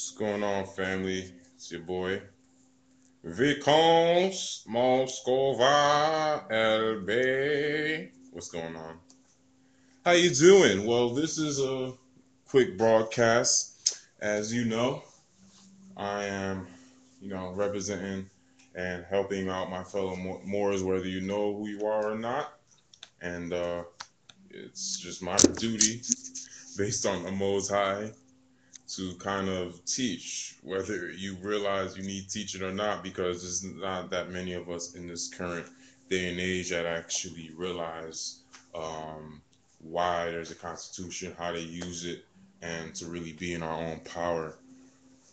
What's going on, family? It's your boy Vicons Moscova LB. What's going on? How you doing? Well, this is a quick broadcast. As you know, I am, representing and helping out my fellow Moors, whether you know who you are or not. And it's just my duty, based on the Most High, to kind of teach, whether you realize you need teaching or not, because there's not that many of us in this current day and age that actually realize why there's a constitution, how to use it, and to really be in our own power.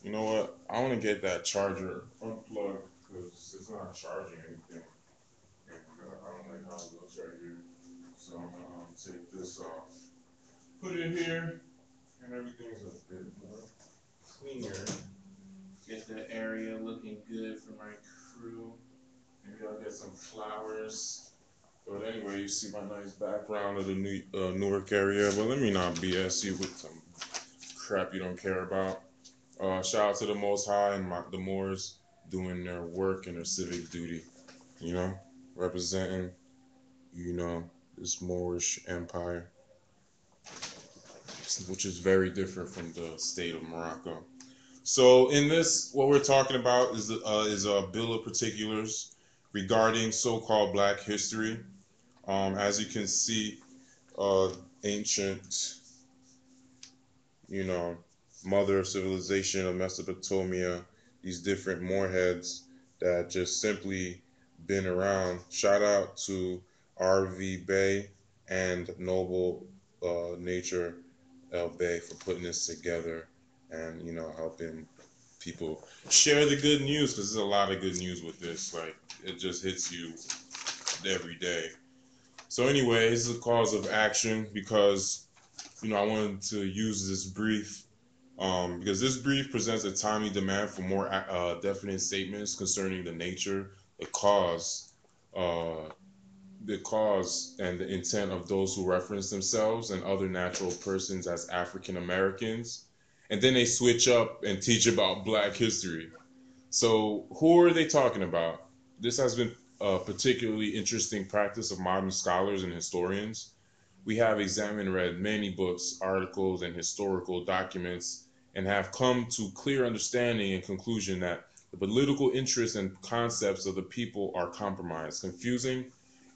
You know what? I want to get that charger unplugged because it's not charging anything. And I don't like how it looks right here. So I'm going to take this off, put it here, and everything's a bit more cleaner. Get the area looking good for my crew. Maybe I'll get some flowers. But anyway, you see my nice background of the Newark area. But let me not BS you with some crap you don't care about. Shout out to the Most High and the Moors doing their work and their civic duty. You know, representing, this Moorish empire, which is very different from the state of Morocco. So in this, what we're talking about is a bill of particulars regarding so-called Black history. As you can see, ancient, you know, mother of civilization of Mesopotamia, these different Moorheads that just simply been around. Shout out to R.V. Bay and Noble Nature L. Bay for putting this together and, helping people share the good news, because there's a lot of good news with this. Like, it just hits you every day. So anyway, this is a cause of action because, I wanted to use this brief because this brief presents a timely demand for more definite statements concerning the nature, the cause, uh, and the intent of those who reference themselves and other natural persons as African Americans, and then they switch up and teach about Black history. So who are they talking about? This has been a particularly interesting practice of modern scholars and historians. We have examined and read many books, articles, and historical documents, and have come to clear understanding and conclusion that the political interests and concepts of the people are compromised, confusing,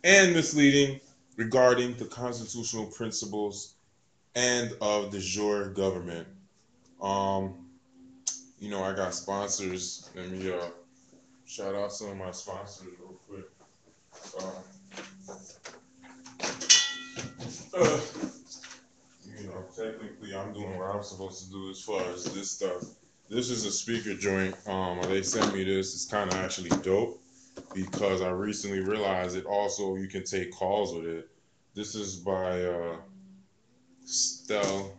and misleading regarding the constitutional principles and of the jure government. Um, I got sponsors. Let me shout out some of my sponsors real quick. Uh, Technically, I'm doing what I'm supposed to do as far as this stuff. This is a speaker joint. They sent me this. It's kind of actually dope because I recently realized it also you can take calls with it. This is by Stelle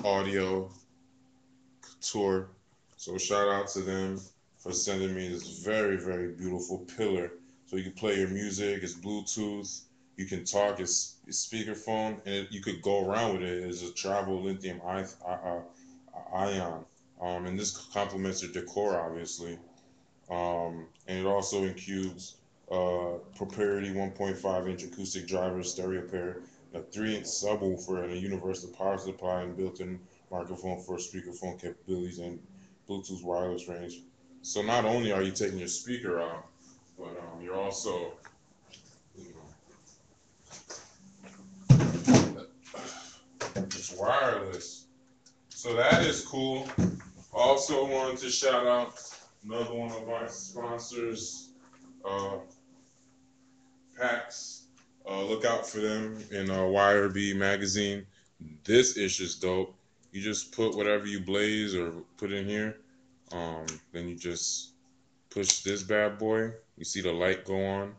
Audio Couture. So shout out to them for sending me this very, very beautiful pillar. So you can play your music. It's Bluetooth. You can talk. It's speakerphone, and you could go around with it. It's a travel lithium ion. And this complements your decor, obviously. And it also includes proprietary 1.5-inch acoustic driver, stereo pair, a 3-inch subwoofer, and a universal power supply and built-in microphone for speakerphone capabilities and Bluetooth wireless range. So not only are you taking your speaker out, but you're also, you know, it's wireless. So that is cool. Also wanted to shout out another one of our sponsors, uh, PAX. Look out for them in YRB magazine. This ish is dope. You just put whatever you blaze or put in here. Then you just push this bad boy. You see the light go on.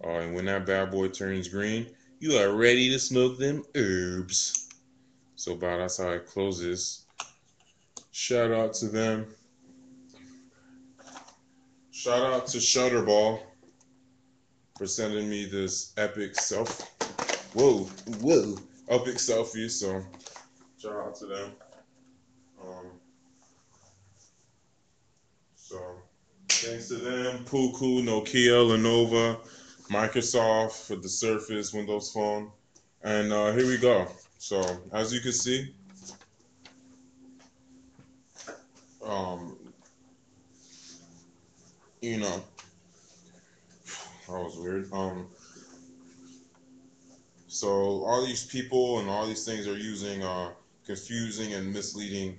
And when that bad boy turns green, you are ready to smoke them herbs. So, that's how I close this. Shout out to them. Shout out to Shutterball for sending me this epic epic selfie. So shout out to them. So thanks to them, Puku, Nokia, Lenovo, Microsoft for the Surface, Windows Phone, and here we go. So as you can see, um, you know, that was weird. So all these people and all these things are using confusing and misleading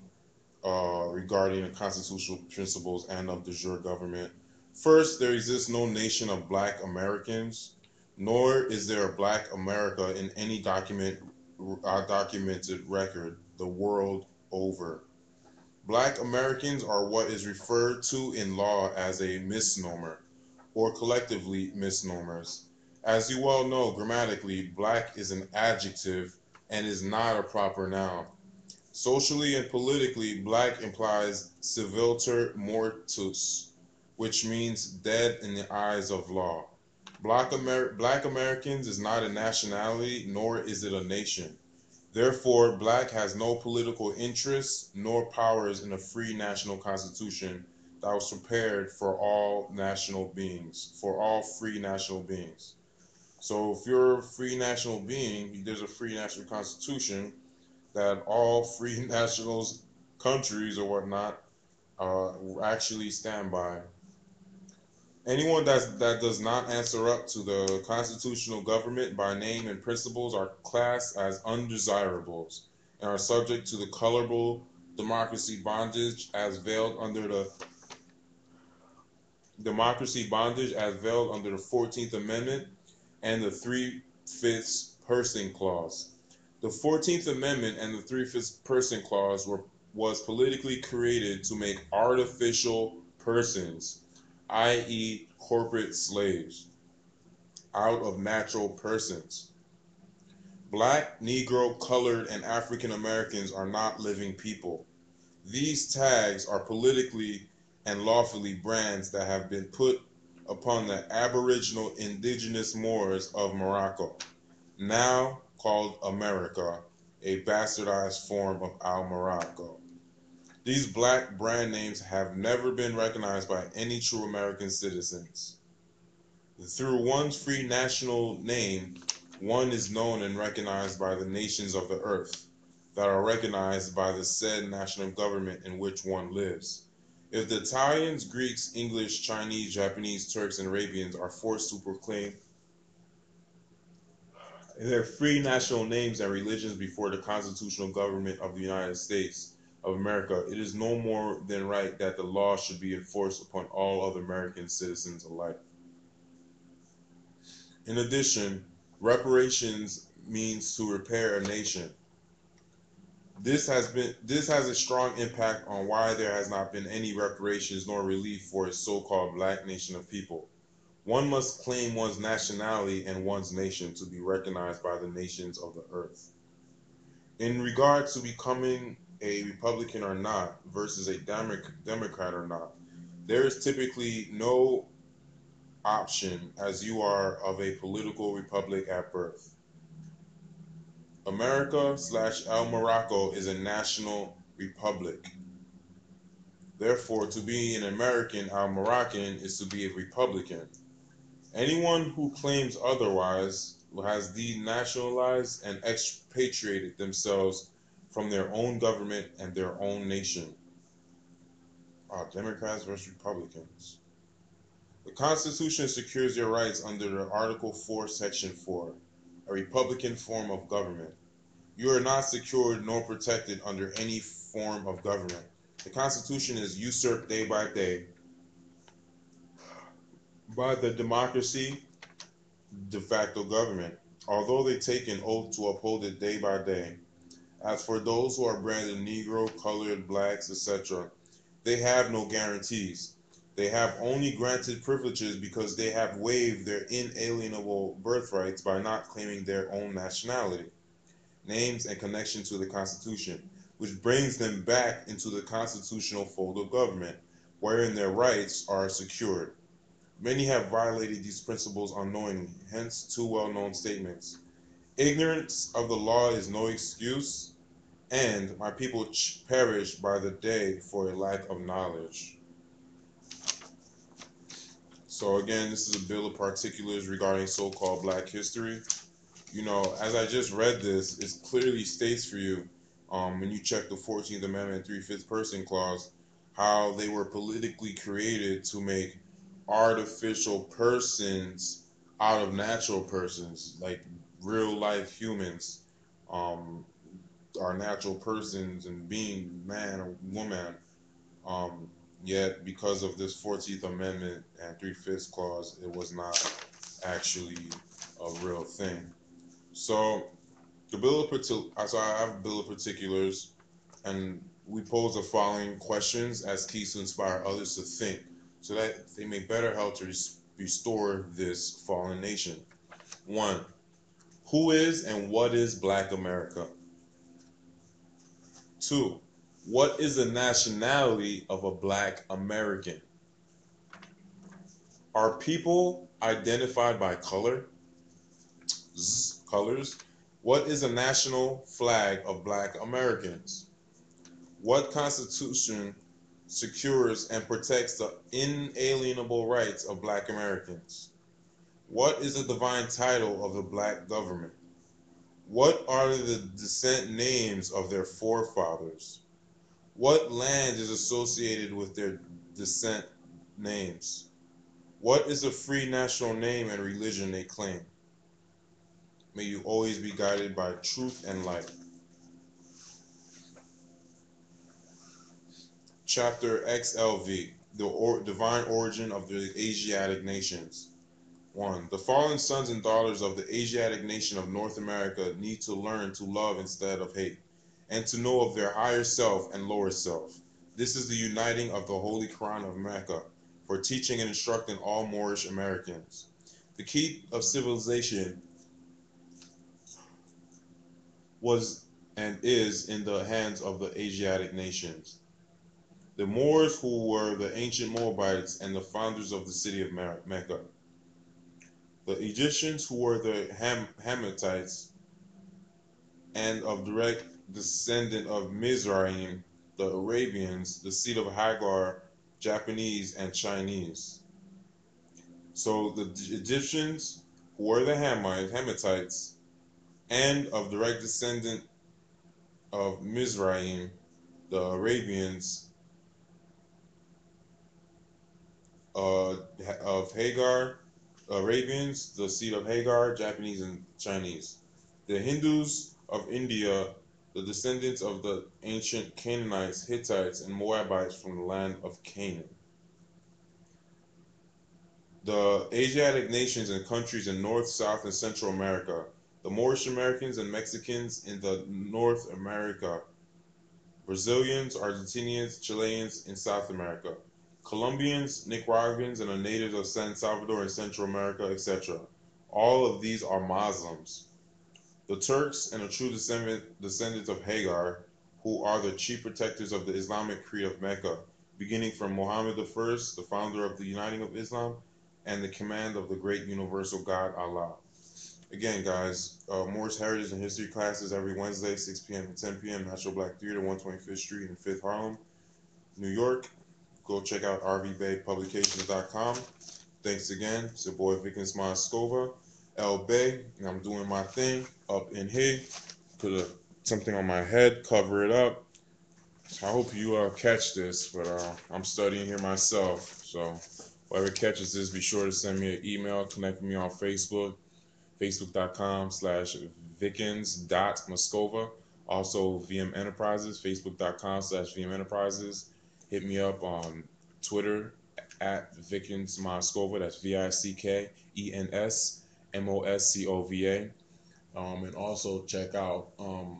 regarding the constitutional principles and of the jure government. First, there exists no nation of black Americans, nor is there a black America in any documented record the world over. Black Americans are what is referred to in law as a misnomer, or collectively misnomers. As you well know, grammatically, black is an adjective and is not a proper noun. Socially and politically, black implies civilter mortus, which means dead in the eyes of law. Black Americans is not a nationality, nor is it a nation. Therefore, black has no political interests nor powers in a free national constitution that was prepared for all national beings, for all free national beings. So if you're a free national being, there's a free national constitution that all free nationals, countries or whatnot, actually stand by. Anyone that does not answer up to the constitutional government by name and principles are classed as undesirables and are subject to the colorable democracy bondage as veiled under the 14th Amendment and the Three-Fifths Person Clause. The 14th Amendment and the Three-Fifths Person Clause was politically created to make artificial persons, i.e., corporate slaves, out of natural persons. Black, Negro, colored, and African Americans are not living people. These tags are politically and lawfully brands that have been put upon the aboriginal indigenous Moors of Morocco, now called America, a bastardized form of Al Morocco. These black brand names have never been recognized by any true American citizens. Through one's free national name, one is known and recognized by the nations of the earth that are recognized by the said national government in which one lives. If the Italians, Greeks, English, Chinese, Japanese, Turks, and Arabians are forced to proclaim their free national names and religions before the constitutional government of the United States of America, it is no more than right that the law should be enforced upon all other American citizens alike. In addition, reparations means to repair a nation. This has a strong impact on why there has not been any reparations nor relief for a so-called black nation of people. One must claim one's nationality and one's nation to be recognized by the nations of the earth. In regard to becoming a Republican or not versus a Democrat or not, there is typically no option as you are of a political republic at birth. America slash El Morocco is a national republic. Therefore, to be an American Al Moroccan is to be a Republican. Anyone who claims otherwise has denationalized and expatriated themselves from their own government and their own nation. Democrats versus Republicans. The Constitution secures your rights under the Article 4, Section 4, a Republican form of government. You are not secured nor protected under any form of government. The Constitution is usurped day by day by the democracy de facto government, although they take an oath to uphold it day by day. As for those who are branded Negro, colored, blacks, etc., they have no guarantees. They have only granted privileges because they have waived their inalienable birthrights by not claiming their own nationality, names, and connection to the Constitution, which brings them back into the constitutional fold of government, wherein their rights are secured. Many have violated these principles unknowingly, hence two well-known statements. Ignorance of the law is no excuse, and my people perish by the day for a lack of knowledge. So again, this is a bill of particulars regarding so-called Black history. As I just read this, it clearly states for you, when you check the 14th Amendment, three-fifths person clause, how they were politically created to make artificial persons out of natural persons, like real life humans, um, are natural persons and being man or woman. Um, Yet, because of this 14th Amendment and three-fifths clause, it was not actually a real thing. So so I have a bill of particulars, and we pose the following questions as keys to inspire others to think, so that they may better help to restore this fallen nation. One, who is and what is Black America? Two, what is the nationality of a Black American? Are people identified by colors? What is the national flag of Black Americans? What constitution secures and protects the inalienable rights of Black Americans? What is the divine title of the Black government? What are the descent names of their forefathers? What land is associated with their descent names? What is the free national name and religion they claim? May you always be guided by truth and light. Chapter XLV, the divine origin of the Asiatic nations. 1. The fallen sons and daughters of the Asiatic nation of North America need to learn to love instead of hate, and to know of their higher self and lower self. This is the uniting of the Holy Quran of Mecca for teaching and instructing all Moorish Americans. The key of civilization was and is in the hands of the Asiatic nations. The Moors, who were the ancient Moabites and the founders of the city of Mecca. The Egyptians, who were the Hamites and of direct descendant of Mizraim, the Arabians, the seed of Hagar, Japanese, and Chinese. So the Egyptians, who were the Hamites, and of direct descendant of Mizraim, the Arabians, of Hagar, Arabians, the seed of Hagar, Japanese, and Chinese. The Hindus of India, the descendants of the ancient Canaanites, Hittites, and Moabites from the land of Canaan. The Asiatic nations and countries in North, South, and Central America. The Moorish Americans and Mexicans in the North America. Brazilians, Argentinians, Chileans in South America. Colombians, Nicaraguans, and the natives of San Salvador and Central America, etc. All of these are Muslims. The Turks and the true descendants of Hagar, who are the chief protectors of the Islamic creed of Mecca, beginning from Muhammad I, the founder of the Uniting of Islam, and the command of the great universal God Allah. Again, guys, Moorish Heritage and History classes every Wednesday, 6 p.m. to 10 p.m. National Black Theater, 125th Street in 5th Harlem, New York. Go check out rvbaypublications.com. Thanks again. It's your boy Vikens Moskova, El Bay, and I'm doing my thing up in here. Put something on my head, cover it up. So I hope you catch this, but I'm studying here myself. So whoever catches this, be sure to send me an email, connect with me on Facebook, facebook.com/vikens.moskova. Also VM Enterprises, facebook.com/VM Enterprises. Hit me up on Twitter at Vikens Moskova. That's VICKENSMOSCOVA. And also check out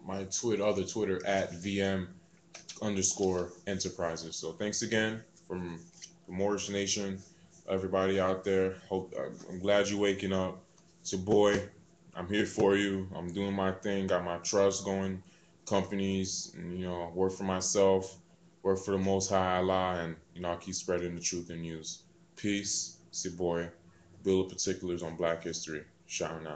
my other Twitter at VM_Enterprises. So thanks again from the Moorish Nation, everybody out there. I'm glad you're waking up. It's your boy. I'm here for you. I'm doing my thing. Got my trust going, companies, and, work for myself, work for the Most High Allah, and I'll keep spreading the truth and news. Peace. It's your boy. Bill of Particulars on Black History. Shouting out.